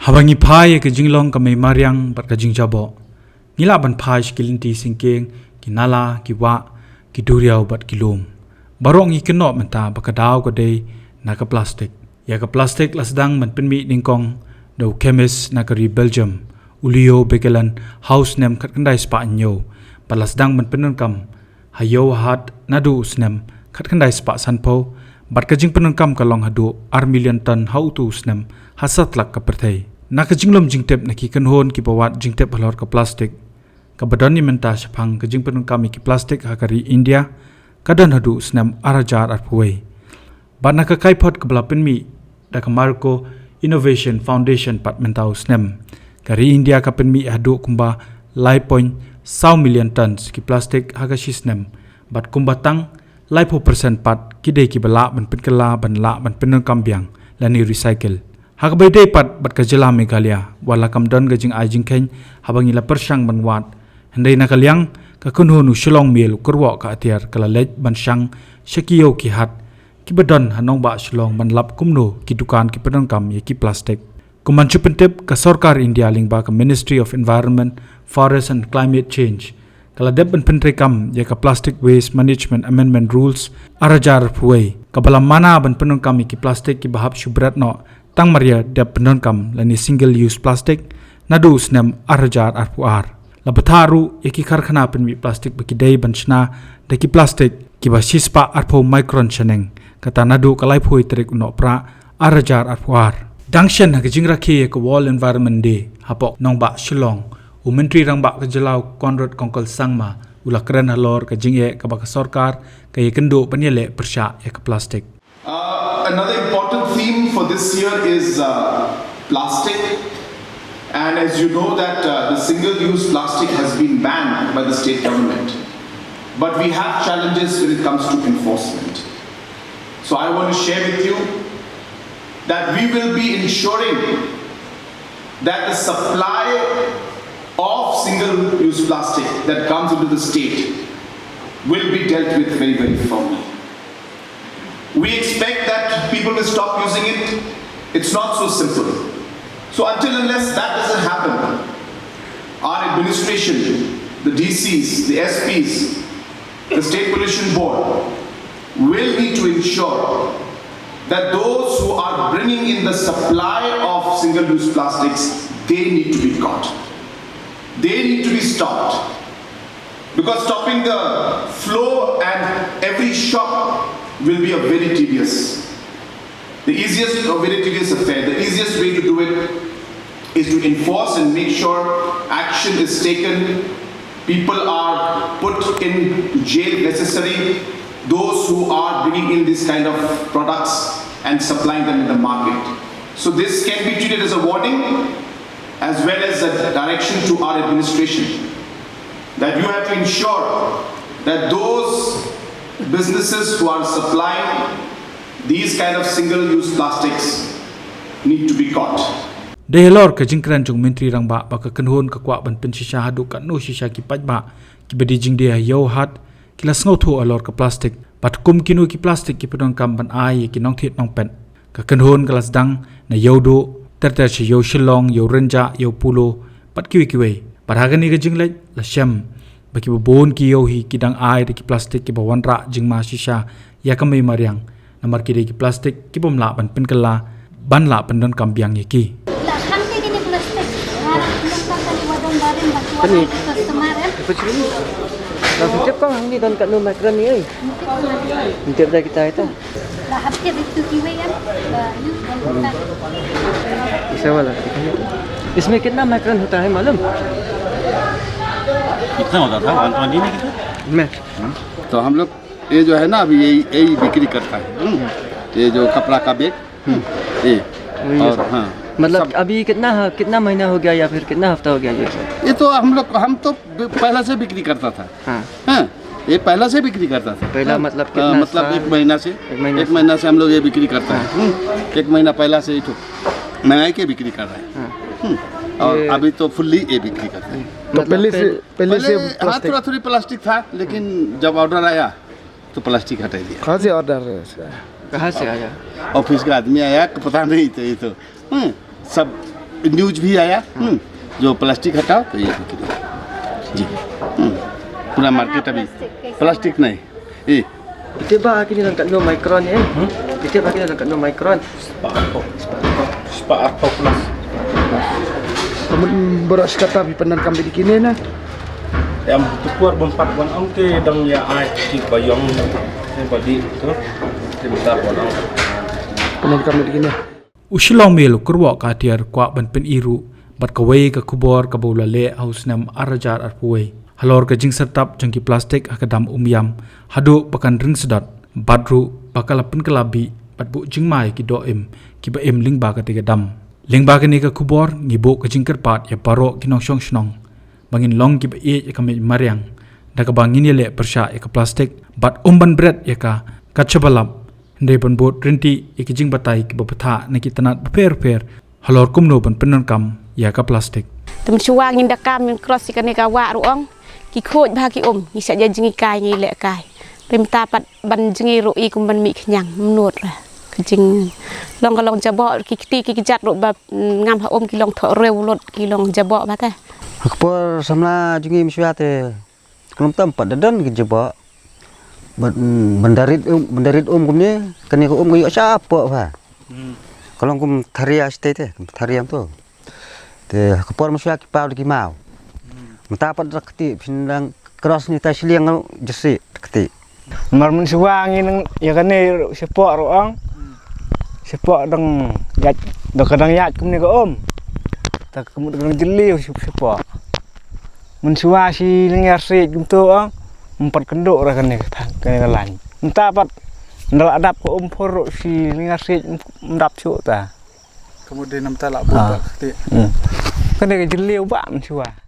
Habangi phai ke jinglong ka Mei Mariang bat ka jingjabo. Ngila ban phai skilinti singkeng kinala kiwa kiduriau bat kilum. Barong ikenok menta bakadaw ko day naka plastik. Ya ka plastik lasdang man pinmi ningkong do chemist nakari Belgium. Ulio bekelan house nem kat kandai spa anyo. Palasdang man pyndonkam hayo hat nadu snem kat kandai spa sanpo. Bat ka jing pyndonkam kalong hadu million ton hau tu snem hasat lak ka perthai. Naka jinglom jingtep naki kanhon ki bawat jingtep halor ka plastik. Kabadani menta syapang ka jing pyndonkam ki plastik hakari India kadan hadu snem arajar arpuway. Bat naka kaipot kabla penmi da kamarko Innovation Foundation pat mentau snem. Kari India ka penmi hadu kumba lai point 100 million tons ki plastik hagashi snem. Bat kumba tang lai 4% pat kidei ki bala ban penkala ban la ban pyndonkam biang lani recycle. Hakabai day pat bat kajela Meghalaya wala kamdon gajing ajing keng habangi la persyang banwat hendai nakaliang ka kunhonu Shillong Mail Kyrwoh ka Atiar kala lej ban syang Shakiyo ki hat kibadon hanong ba Shillong ban lap kumno ki dukan ki pyndonkam ye ki plastik kumanchu pentep ka sarkar India lingba ka Ministry of Environment, Forest and Climate Change kala deb ban pentrekam ye ka Plastic Waste Management Amendment Rules arajar puway kabala mana ban pyndonkam ki plastik ki bahap syubrat no tang maria de pyndonkam lani single use plastic nadu snem arajar arpuar la batharu eki karkhana penmi plastik baki dei banchna deki plastik ki ba sispa arpo micron chaneng kata nadu kalai phoi trek no pra arajar arpuar dangshen ha jingsngewkhia ko World Environment Day hapok nongba Shillong umentri rangba ka jelau Conrad kongkol sangma ulakran halor ka jingye ka ba sarkar ka yekendo panyele persya ek plastik. Another important theme for this year is plastic, and as you know that the single-use plastic has been banned by the state government, but we have challenges when it comes to enforcement. So I want to share with you that we will be ensuring that the supply of single-use plastic that comes into the state will be dealt with very, very firmly. We expect that people will stop using it. It's not so simple. So until unless that doesn't happen, our administration, the DCs, the SPs, the State Pollution Board will need to ensure that those who are bringing in the supply of single-use plastics, they need to be caught. They need to be stopped. Because stopping the flow and every shop will be a very tedious, the easiest or very tedious affair. The easiest way to do it is to enforce and make sure action is taken. People are put in jail if necessary. Those who are bringing in this kind of products and supplying them in the market. So this can be treated as a warning as well as a direction to our administration that you have to ensure that those businesses who are supplying these kind of single-use plastics need to be caught. Dehelor ka jingkran jong menteri rangba baka kanhon ka kwa ban pensisha hadu ka no shisha ki pajba ki bedi jing dia yo hat kilas ngotho alor ka plastik pat kum kinu ki plastik ki pyndonkam ban ai ki nong thit nong pen ka kanhon kalas dang na yodo terter chi yo Shillong yo renja yo pulo pat kiwi paragani ka jinglej la shem baki bon ki yo hi kidang ai de ki plastik ki bawanra jingma shisha ya ka Mei Mariang namar ki de ki plastik ki bomla ban penkala ban la pyndonkam biang ye ki Pani, langsung tiap kau hang ni dan kat rumah keran ni, tiap dah kita itu. Lahap tiap itu kiwe kan, Isa wala. इसमें कितना माइक्रोन होता है मालूम? कितना होता था 120 में कितना? मैं तो हम लोग ये जो है ना अभी यही बिक्री करता है ये जो कपड़ा का बैग ये और हाँ मतलब अभी कितना महीना हो गया या फिर कितना हफ्ता हो गया ये तो हम तो पहला से बिक्री करता था हाँ ये पहला से बिक्री करता था पहला मतलब कितना मतलब एक महीना से हम लोग ये बिक्री करता है एक महीना पहला से महंगाई के बिक्री कर रहे हैं और अभी तो फुल्ली ये बिक्री करते हैं तो पहले से हाँ थोड़ी प्लास्टिक था लेकिन जब ऑर्डर आया तो प्लास्टिक हटा दिया। कहाँ से ऑर्डर कहाँ से आया? ऑफिस का आदमी आया पता नहीं तो ये तो सब न्यूज भी आया जो प्लास्टिक हटाओ तो ये बिक्री जी पूरा मार्केट अभी प्लास्टिक नहीं ये Kita bah kini lang kat no micron ni. Kita bah kini lang kat no micron. Sparko plus. Kamu beras kata pyndonkam di kini na. Em tukur bompat wan ong ke dang ya ai ki bayong yang badi tu. Kita wan ong. Pyndonkam di kini. Shillong Mail Kyrwoh ka Atiar kwa ban pen iru bat ka wei ka kubor ka bola le haus nam arajar arpuai halor ka jingsertap jangki plastik akadam yam hadu pakan ring sedot badru bakalapen kelabi bat bu jingmai ki doim ki ba em lingba ka tiga dam lingba ka ni ka kubor ngibo ka jingker pat ya paro ki nong shong shnong bangin long ki ba e ka Mei Mariang da ka bangin le persha ya ka plastik bat ban bread ya ka kachabalap ndai ban bot renti ya ki jing batai ki ba patha na ki tanat per halor kumno ban pyndonkam ya ka plastik Tem chuang in dakam min cross ikan ka wa ruang ki khoj ba ki ni sa ja jingi kai ngi le kai rim ta pat ban jingi ro i kum ban mi khnyang mnut ra ka jing long ka long jabo ki ti ki jat ro ba ngam ha ki long tho rew lot ki long jabo ba ta Akpor samla jungi miswate. Kelum tempat dadan ki jeba. Mendarit kumni kani ko ko siapa ba. Kalau kum tharia state thariam tu. Te akpor miswa ki pau ki mau. Mentapat rakti pindang cross ni ta Shillong jesi rakti. Mar mun suwangi nang ya kane sepok roang. Sepok dang yat do kadang yat kum ni ko tak kemudian jeli sepok. Mun suwa si lengar sit kum tu empat kenduk ra kane lan. Mentapat ndal adap ko por si lengar sit mendap cu ta. kemudian nam ta la bu Kane jeli ba mun suwa.